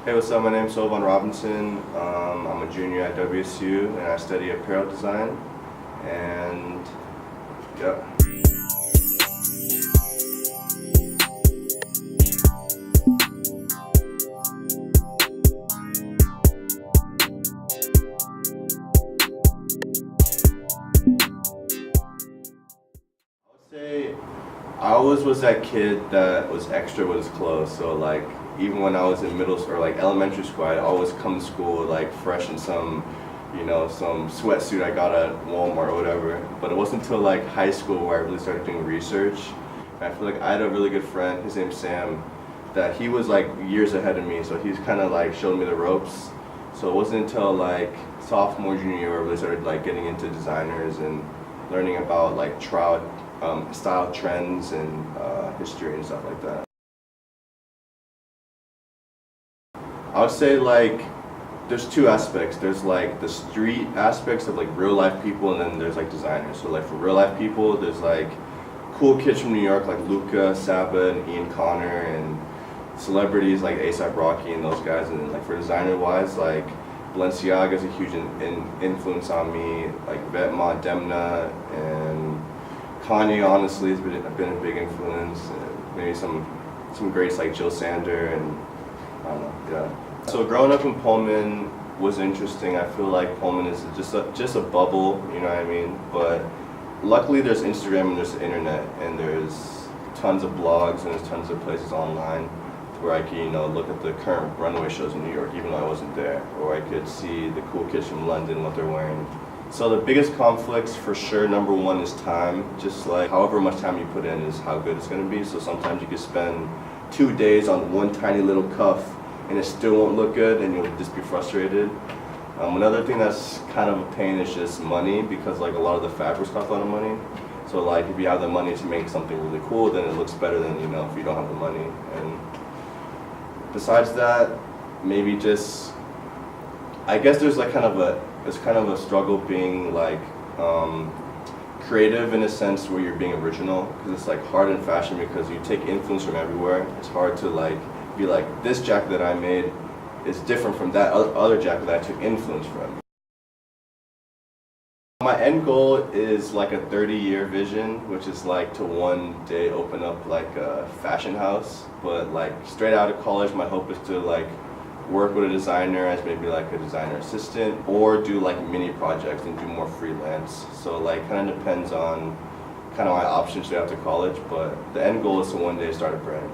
Hey, what's up? My name's Sovann Robinson. I'm a junior at WSU and I study apparel design. And yeah. I always was that kid that was extra with his clothes. So like even when I was in middle school or like elementary school, I'd always come to school like fresh in some, some sweatsuit I got at Walmart or whatever. But it wasn't until like high school where I really started doing research. And I feel like I had a really good friend, his name's Sam, that he was like years ahead of me. So he's kind of like showed me the ropes. So it wasn't until like sophomore, junior year where I really started like getting into designers and learning about like style trends and history and stuff like that. I would say like there's two aspects. There's like the street aspects of like real life people, and then there's like designers. So like for real life people, there's like cool kids from New York like Luca, Saba, and Ian Connor, and celebrities like A$AP Rocky and those guys. And then like for designer wise, like Balenciaga is a huge influence on me. Like Vetements, Demna, and Kanye honestly has been a big influence. Maybe some greats like Jill Sander, and I don't know, yeah. So growing up in Pullman was interesting. I feel like Pullman is just a bubble, you know what I mean? But luckily there's Instagram and there's the internet, and there's tons of blogs and there's tons of places online where I could, look at the current runway shows in New York, even though I wasn't there, or I could see the cool kids from London, what they're wearing. So the biggest conflicts for sure, number one is time. Just like however much time you put in is how good it's going to be. So sometimes you could spend 2 days on one tiny little cuff and it still won't look good and you'll just be frustrated. Another thing that's kind of a pain is just money, because like a lot of the fabrics cost a lot of money. So like if you have the money to make something really cool, then it looks better than if you don't have the money. And besides that, maybe just, I guess there's like kind of a struggle being like creative in a sense where you're being original, because it's like hard in fashion because you take influence from everywhere. It's hard to like be like, this jacket that I made is different from that other jacket that I took influence from. My end goal is like a 30-year vision, which is like to one day open up like a fashion house. But like straight out of college, my hope is to like work with a designer as maybe like a designer assistant, or do like mini projects and do more freelance. So like kind of depends on kind of my options straight after college, but the end goal is to one day start a brand.